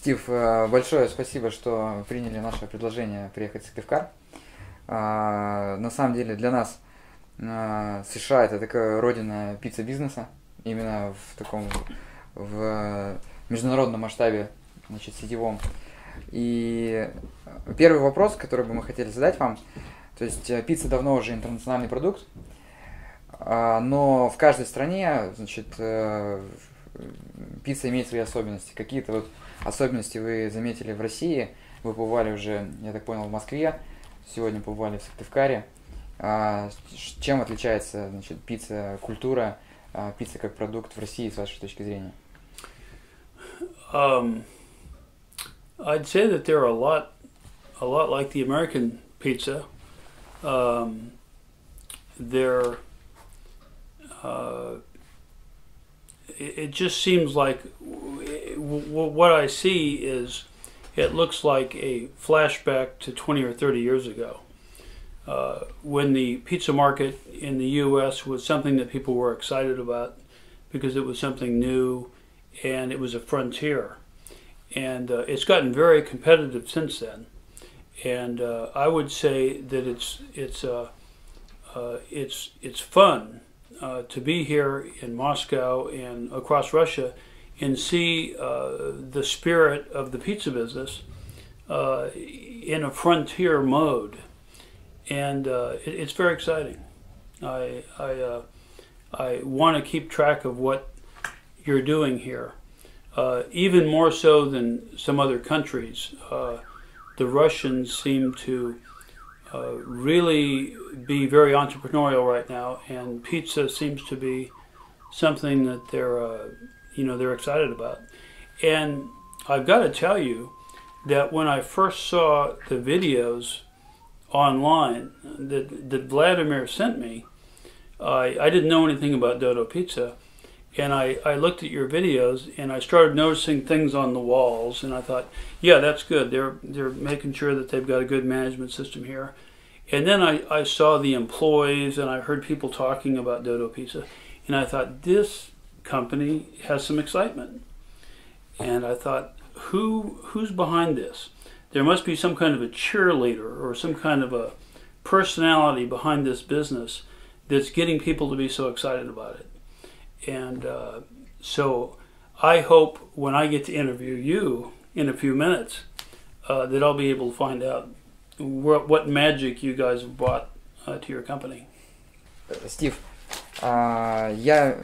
Стив, большое спасибо, что приняли наше предложение приехать в Сыктывкар. На самом деле для нас США это такая родина пицца-бизнеса, именно в таком в международном масштабе, значит, сетевом. И первый вопрос, который бы мы хотели задать вам, то есть пицца давно уже интернациональный продукт, но в каждой стране, значит, пицца имеет свои особенности. Какие-то вот особенности вы заметили в России, вы побывали уже, я так понял, в Москве, сегодня побывали в Сыктывкаре. Чем отличается, значит, пицца-культура, пицца как продукт в России с вашей точки зрения? I'd say that they're a lot like the American pizza. It just seems like what I see is it looks like a flashback to 20 or 30 years ago, when the pizza market in the U.S. was something that people were excited about because it was something new and it was a frontier. And it's gotten very competitive since then. And I would say that it's fun to be here in Moscow and across Russia and see the spirit of the pizza business in a frontier mode. And it's very exciting. I want to keep track of what you're doing here. Even more so than some other countries, the Russians seem to really be very entrepreneurial right now, and pizza seems to be something that they're excited about. And I've got to tell you that when I first saw the videos online that Vladimir sent me, I didn't know anything about Dodo Pizza. And I looked at your videos and I started noticing things on the walls, and I thought, yeah, that's good. They're making sure that they've got a good management system here. And then I saw the employees and I heard people talking about Dodo Pizza, and I thought, this company has some excitement. And I thought, who's behind this? There must be some kind of a cheerleader or some kind of a personality behind this business that's getting people to be so excited about it. And so I hope when I get to interview you in a few minutes that I'll be able to find out what magic you guys have brought to your company. Стив, я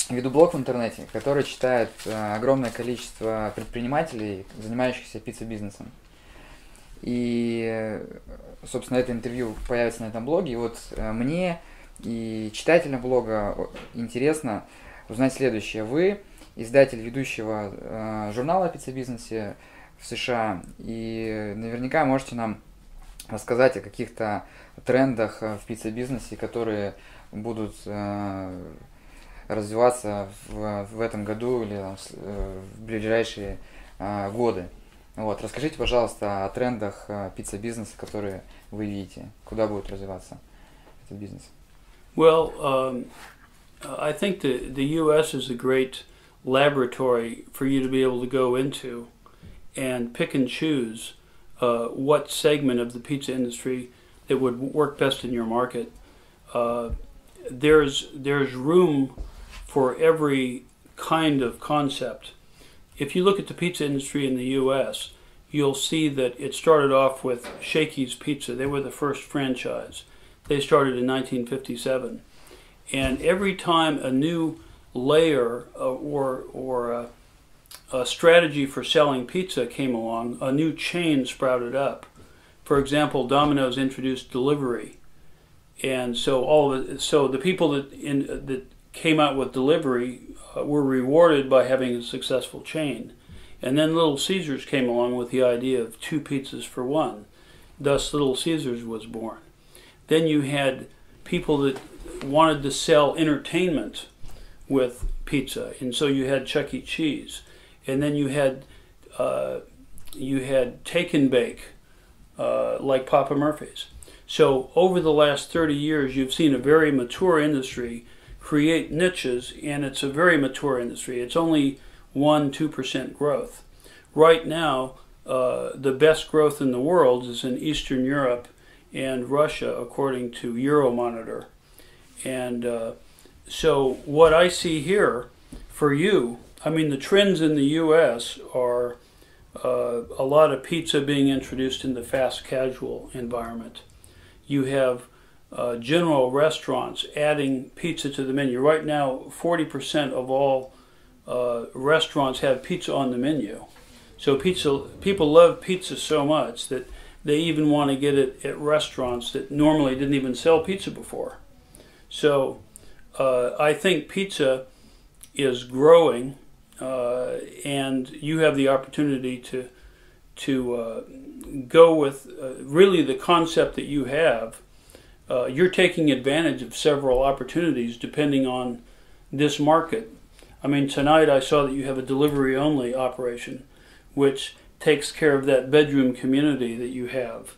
веду блог в интернете, который читает огромное количество предпринимателей, занимающихся пицца-бизнесом. И, собственно, это интервью появится на этом блоге. И вот мне и читателям блога интересно узнать следующее. Вы издатель ведущего журнала пицца-бизнесе в США, и наверняка можете нам рассказать о каких-то трендах в пицца-бизнесе, которые будут развиваться в этом году или в ближайшие годы. Вот. Расскажите, пожалуйста, о трендах пицца-бизнеса, которые вы видите, куда будет развиваться этот бизнес. Well, I think the U.S. is a great laboratory for you to be able to go into and pick and choose what segment of the pizza industry that would work best in your market. There's room for every kind of concept. If you look at the pizza industry in the U.S., you'll see that it started off with Shakey's Pizza. They were the first franchise. They started in 1957, and every time a new layer or a strategy for selling pizza came along, a new chain sprouted up. For example, Domino's introduced delivery, and so the people that came out with delivery were rewarded by having a successful chain. And then Little Caesars came along with the idea of 2 pizzas for 1. Thus, Little Caesars was born. Then you had people that wanted to sell entertainment with pizza, and so you had Chuck E. Cheese. And then you had take and bake, like Papa Murphy's. So over the last 30 years, you've seen a very mature industry create niches, and it's a very mature industry. It's only 1-2% growth. right now, the best growth in the world is in Eastern Europe and Russia, according to Euromonitor. And so what I see here for you, I mean, the trends in the U.S. are a lot of pizza being introduced in the fast casual environment. You have general restaurants adding pizza to the menu. Right now, 40% of all restaurants have pizza on the menu. So people love pizza so much that they even want to get it at restaurants that normally didn't even sell pizza before. So I think pizza is growing, and you have the opportunity to go with really the concept that you have. You're taking advantage of several opportunities depending on this market. I mean, tonight I saw that you have a delivery-only operation, which takes care of that bedroom community that you have.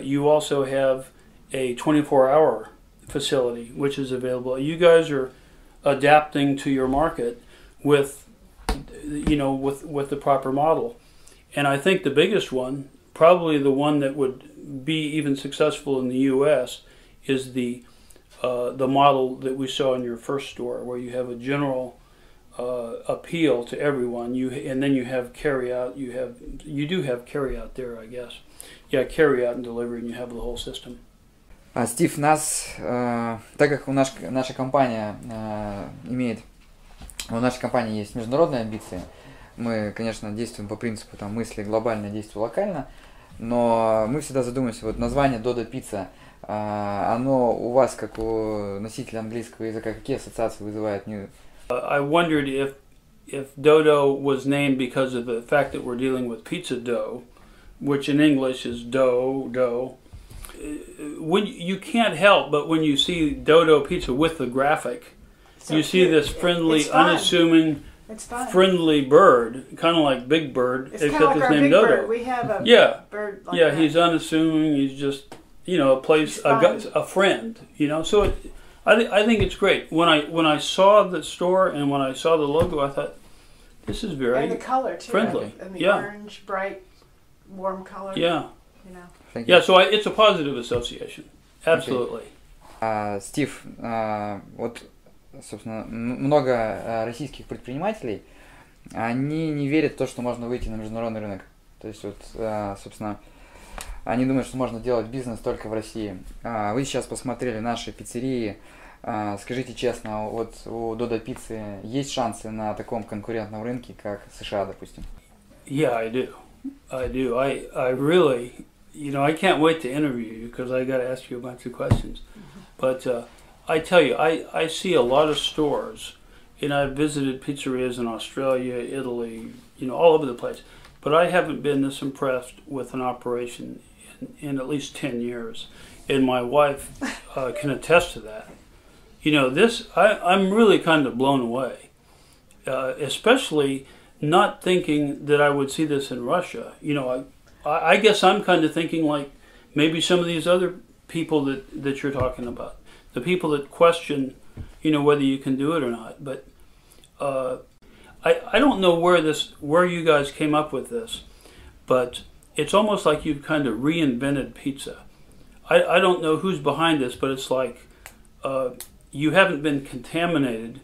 You also have a 24-hour facility, which is available. You guys are adapting to your market with, with the proper model. And I think the biggest one, probably the one that would be even successful in the U.S., is the model that we saw in your first store, where you have a general appeal to everyone. And then you have carry out. You do have carry out there, I guess. Yeah, carry out and delivery, and you have the whole system. Стив, так как наша компания у нашей компании есть международные амбиции, мы, конечно, действуем по принципу мысли глобально, действия локально, но мы всегда задумываемся, вот название Dodo Pizza, оно у вас, как у носителя английского языка, какие ассоциации вызывает? I wondered if Dodo was named because of the fact that we're dealing with pizza dough, which in English is dough. When you can't help but when you see Dodo Pizza with the graphic, so you see this friendly, unassuming, friendly bird, kind of like Big Bird, it's except like his name Dodo. Bird. We have a bird like that. He's unassuming. He's just a friend. So I think it's great. When I saw the store and when I saw the logo, I thought this is very and the color too, friendly. And the orange, bright, warm color. Yeah. Thank you. So it's a positive association. Absolutely. Стив, вот, собственно, много российских предпринимателей, они не верят в то, что можно выйти на международный рынок. То есть, вот, собственно, они думают, что можно делать бизнес только в России. Вы сейчас посмотрели наши пиццерии. Скажите честно, вот у Додо Пиццы есть шансы на таком конкурентном рынке, как США, допустим? Yeah, I do. I really... I can't wait to interview you because I got to ask you a bunch of questions. But I tell you, I see a lot of stores, and I've visited pizzerias in Australia, Italy, all over the place. But I haven't been this impressed with an operation in at least 10 years. And my wife can attest to that. I'm really kind of blown away, especially not thinking that I would see this in Russia. I guess I'm kind of thinking like maybe some of these other people that you're talking about, the people that question, whether you can do it or not. But I don't know where you guys came up with this, but it's almost like you've kind of reinvented pizza. I don't know who's behind this, but it's like you haven't been contaminated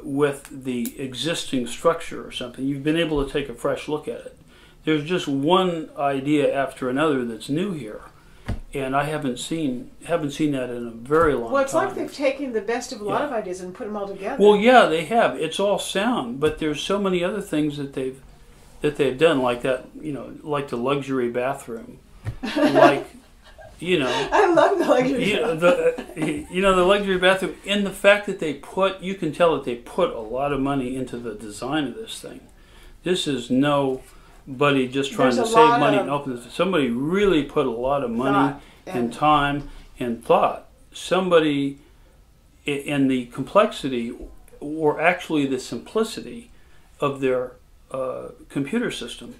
with the existing structure or something. You've been able to take a fresh look at it. There's just one idea after another that's new here, and I haven't seen that in a very long time. Well, it's like they've taken the best of a lot of ideas and put them all together. Well, yeah, they have. It's all sound, but there's so many other things that they've done, like that. Like the luxury bathroom, like. I love the luxury bathroom. The luxury bathroom, and the fact that you can tell that they put a lot of money into the design of this thing. This is nobody just trying to save money and open this. Somebody really put a lot of money and time and thought. Somebody in the complexity, or actually the simplicity of their computer system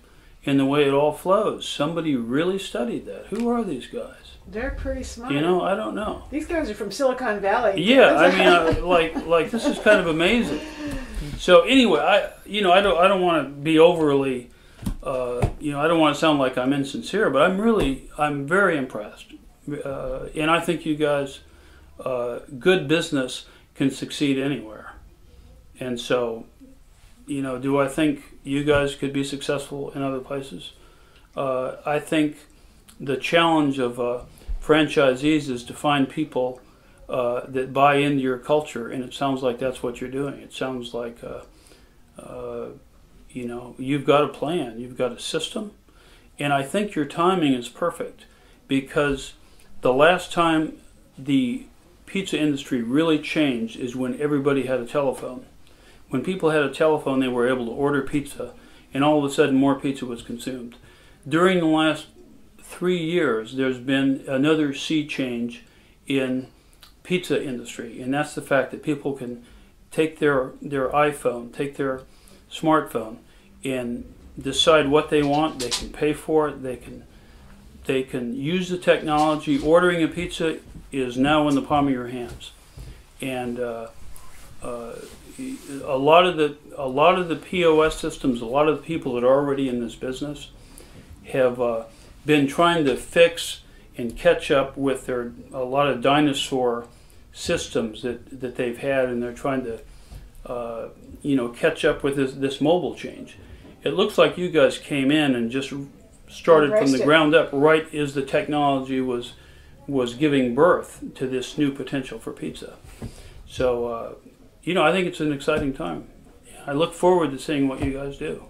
and the way it all flows. Somebody really studied that. Who are these guys? They're pretty smart. I don't know. These guys are from Silicon Valley. Yeah, I mean, like this is kind of amazing. So anyway, I don't want to be overly, I don't want to sound like I'm insincere, but I'm very impressed, and I think you guys, good business can succeed anywhere, and so, do I think you guys could be successful in other places? I think the challenge of franchisees is to find people that buy into your culture, and it sounds like that's what you're doing. It sounds like, you've got a plan, you've got a system, and I think your timing is perfect, because the last time the pizza industry really changed is when everybody had a telephone. When people had a telephone, they were able to order pizza, and all of a sudden more pizza was consumed. During the last 3 years, there's been another sea change in pizza industry, and that's the fact that people can take their iPhone, take their smartphone, and decide what they want. They can pay for it. They can use the technology. Ordering a pizza is now in the palm of your hands, and a lot of the POS systems, a lot of the people that are already in this business have been trying to fix and catch up with a lot of dinosaur systems that they've had, and they're trying to catch up with this mobile change. It looks like you guys came in and just started from the ground up right as the technology was giving birth to this new potential for pizza. So I think it's an exciting time. I look forward to seeing what you guys do.